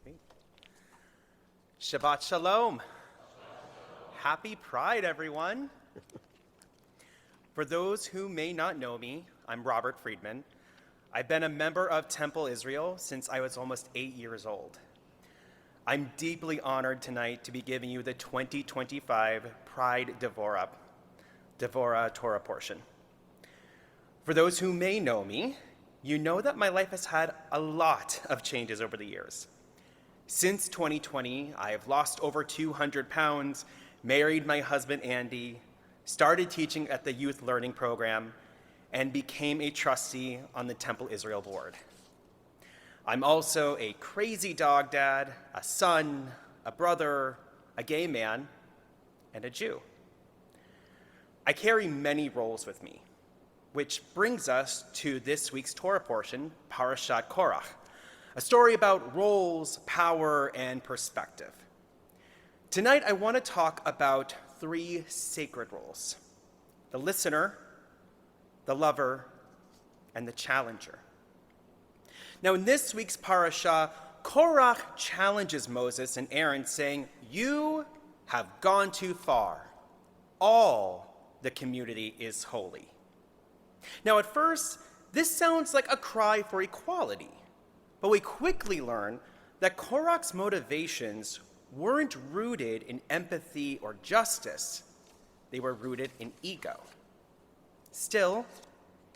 Sweet. Shabbat shalom. Happy Pride, everyone. For those who may not know me, I'm Robert Friedman. I've been a member of Temple Israel since I was almost 8 years old. I'm deeply honored tonight to be giving you the 2025 Pride D'var Torah portion. For those who may know me, you know that my life has had a lot of changes over the years. Since 2020, I have lost over 200 pounds, married my husband Andy, started teaching at the Youth Learning Program, and became a trustee on the Temple Israel board. I'm also a crazy dog dad, a son, a brother, a gay man, and a Jew. I carry many roles with me, which brings us to this week's Torah portion, Parashat Korach, a story about roles, power, and perspective. Tonight, I want to talk about 3 sacred roles: the listener, the lover, and the challenger. Now, in this week's parasha, Korach challenges Moses and Aaron, saying, "You have gone too far. All the community is holy." Now, at first, this sounds like a cry for equality, but we quickly learn that Korach's motivations weren't rooted in empathy or justice. They were rooted in ego. Still,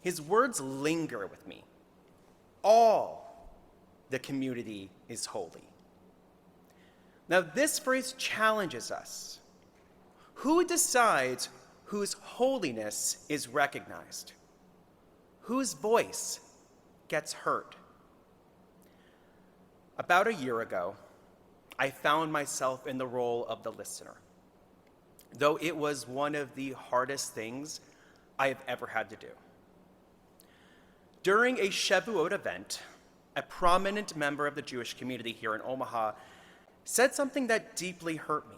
his words linger with me. All the community is holy. Now, this phrase challenges us. Who decides whose holiness is recognized? Whose voice gets heard? About a year ago, I found myself in the role of the listener, though it was one of the hardest things I have ever had to do. During a Shavuot event, a prominent member of the Jewish community here in Omaha said something that deeply hurt me.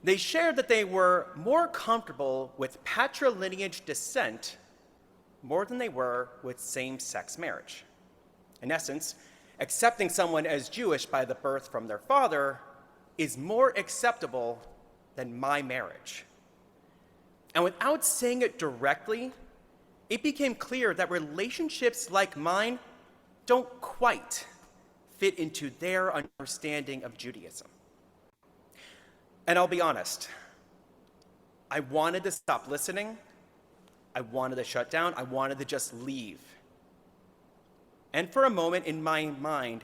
They shared that they were more comfortable with patrilineage descent more than they were with same-sex marriage. In essence, accepting someone as Jewish by the birth from their father is more acceptable than my marriage. And without saying it directly, it became clear that relationships like mine don't quite fit into their understanding of Judaism. And I'll be honest, I wanted to stop listening. I wanted to shut down. I wanted to just leave. And for a moment in my mind,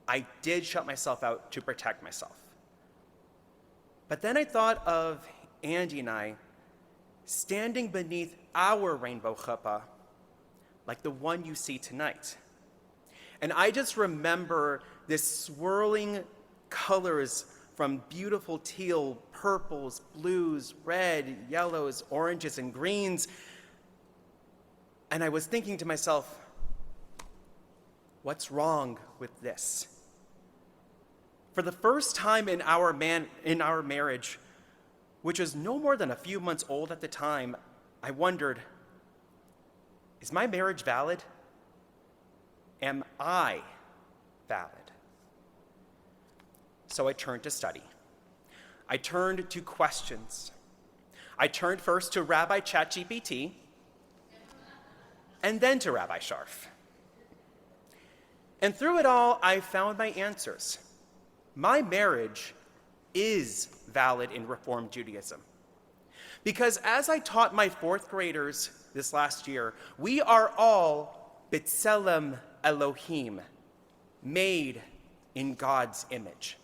I did shut myself out to protect myself. But then I thought of Andy and I standing beneath our rainbow chuppah, like the one you see tonight. And I just remember this swirling colors from beautiful teal, purples, blues, red, yellows, oranges, and greens. And I was thinking to myself, what's wrong with this? For the first time in our marriage, which was no more than a few months old at the time, I wondered, is my marriage valid? Am I valid? So I turned to study. I turned to questions. I turned first to Rabbi ChatGPT, and then to Rabbi Sharf. And through it all, I found my answers. My marriage is valid in Reform Judaism. Because as I taught my 4th graders this last year, we are all B'Tselem Elohim, made in God's image.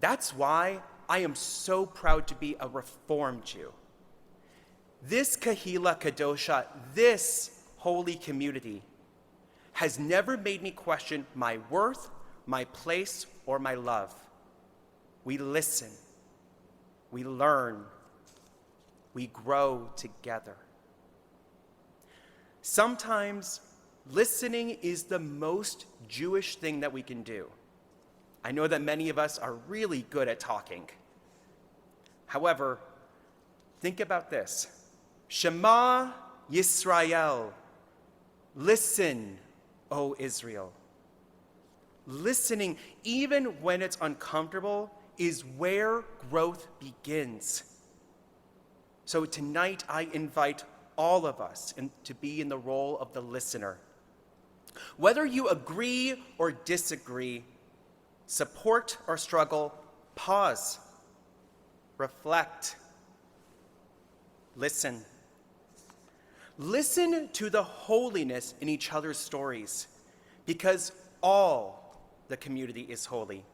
That's why I am so proud to be a Reformed Jew. This Kahila Kadosha, this holy community, has never made me question my worth, my place, or my love. We listen, we learn, we grow together. Sometimes listening is the most Jewish thing that we can do. I know that many of us are really good at talking. However, think about this. Shema Yisrael, listen, O Israel. listening, even when it's uncomfortable, is where growth begins. So tonight I invite all of us to be in the role of the listener. Whether you agree or disagree, support or struggle, pause, reflect, listen. Listen to the holiness in each other's stories, because all the community is holy,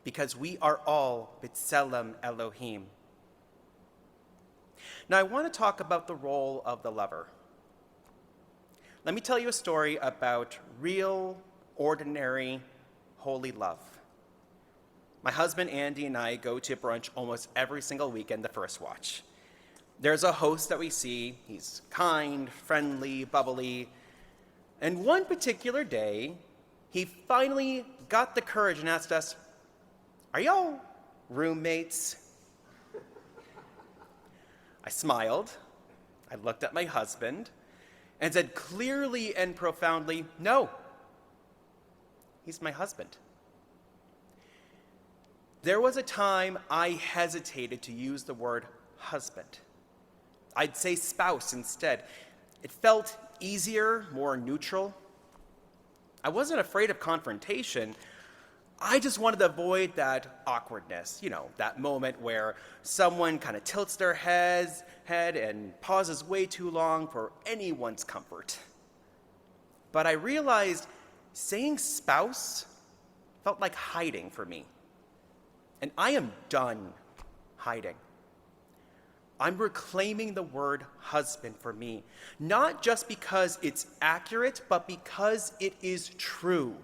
because we are all B'Tselem Elohim. Now I want to talk about the role of the lover. Let me tell you a story about real, ordinary, holy love. My husband Andy and I go to brunch almost every single weekend, the first watch. There's a host that we see. He's kind, friendly, bubbly. And one particular day, he finally got the courage and asked us, "Are y'all roommates?" I smiled. I looked at my husband and said clearly and profoundly, "No, he's my husband." There was a time I hesitated to use the word husband. I'd say spouse instead. It felt easier, more neutral. I wasn't afraid of confrontation. I just wanted to avoid that awkwardness, that moment where someone kind of tilts their head and pauses way too long for anyone's comfort. But I realized saying spouse felt like hiding for me. And I am done hiding. I'm reclaiming the word husband for me, not just because it's accurate, but because it is true.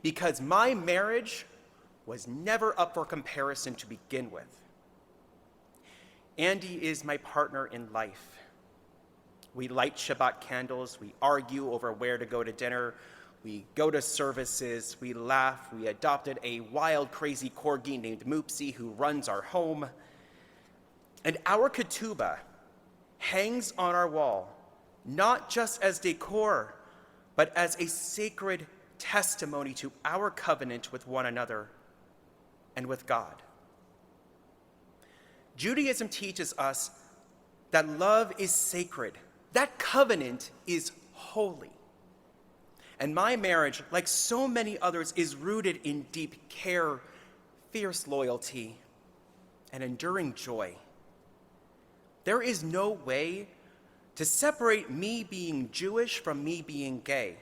Because my marriage was never up for comparison to begin with. Andy is my partner in life. We light Shabbat candles, we argue over where to go to dinner, we go to services, we laugh, we adopted a wild, crazy corgi named Moopsie who runs our home. And our ketubah hangs on our wall, not just as decor, but as a sacred testimony to our covenant with one another and with God. Judaism teaches us that love is sacred. That covenant is holy. And my marriage, like so many others, is rooted in deep care, fierce loyalty, and enduring joy. There is no way to separate me being Jewish from me being gay.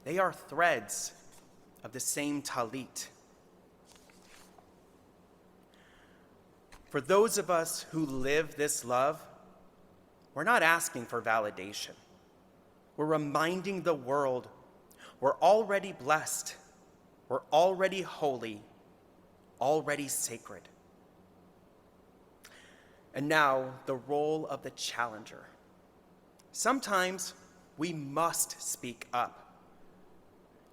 They are threads of the same talit. For those of us who live this love, we're not asking for validation. We're reminding the world we're already blessed, we're already holy, already sacred. And now, the role of the challenger. Sometimes we must speak up.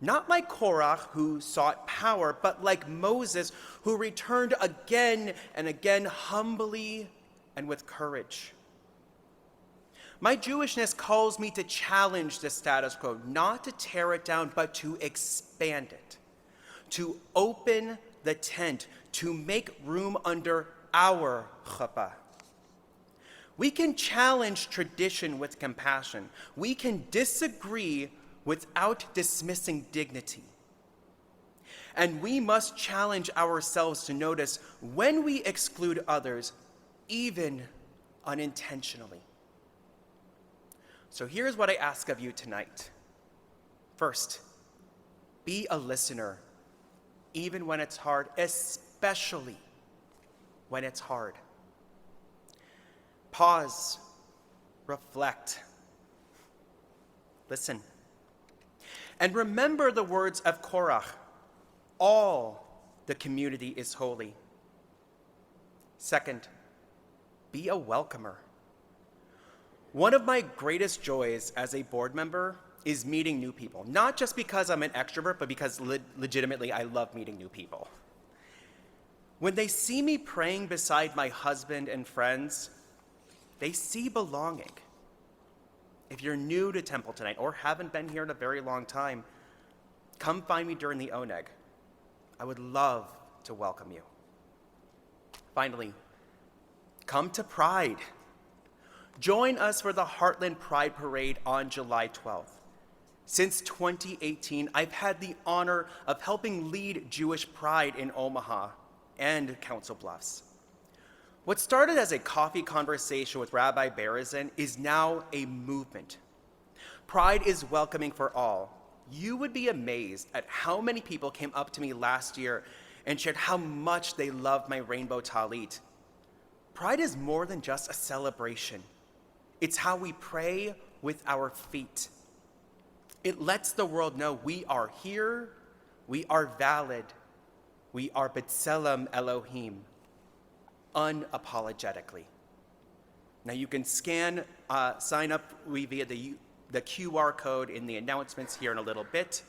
Not like Korach, who sought power, but like Moses, who returned again and again humbly and with courage. My Jewishness calls me to challenge the status quo, not to tear it down, but to expand it, to open the tent, to make room under our chuppah. We can challenge tradition with compassion. We can disagree without dismissing dignity. And we must challenge ourselves to notice when we exclude others, even unintentionally. So here's what I ask of you tonight. First, be a listener, even when it's hard, especially when it's hard. Pause, reflect, listen. And remember the words of Korach, all the community is holy. Second, be a welcomer. One of my greatest joys as a board member is meeting new people, not just because I'm an extrovert, but because legitimately I love meeting new people. When they see me praying beside my husband and friends, they see belonging. If you're new to Temple tonight or haven't been here in a very long time, come find me during the Oneg. I would love to welcome you. Finally, come to Pride. Join us for the Heartland Pride Parade on July 12th. Since 2018, I've had the honor of helping lead Jewish Pride in Omaha and Council Bluffs. What started as a coffee conversation with Rabbi Berezin is now a movement. Pride is welcoming for all. You would be amazed at how many people came up to me last year and shared how much they love my rainbow talit. Pride is more than just a celebration. It's how we pray with our feet. It lets the world know we are here, we are valid, we are B'Tselem Elohim, unapologetically. Now you can sign up via the QR code in the announcements here in a little bit.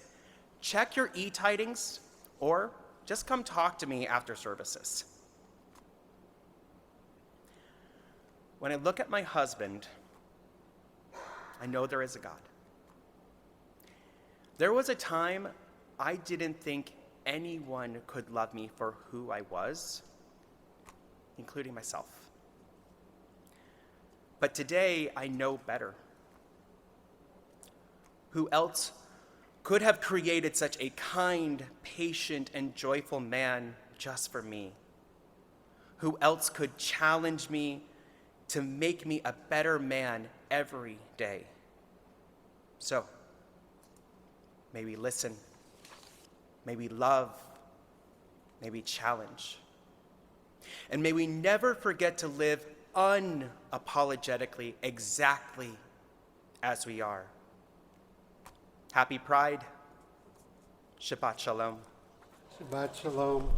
Check your e-tidings or just come talk to me after services. When I look at my husband, I know there is a God. There was a time I didn't think anyone could love me for who I was, including myself. But today, I know better. Who else could have created such a kind, patient, and joyful man just for me? Who else could challenge me to make me a better man every day? So, may we listen, may we love, may we challenge. And may we never forget to live unapologetically exactly as we are. Happy Pride. Shabbat Shalom. Shabbat Shalom.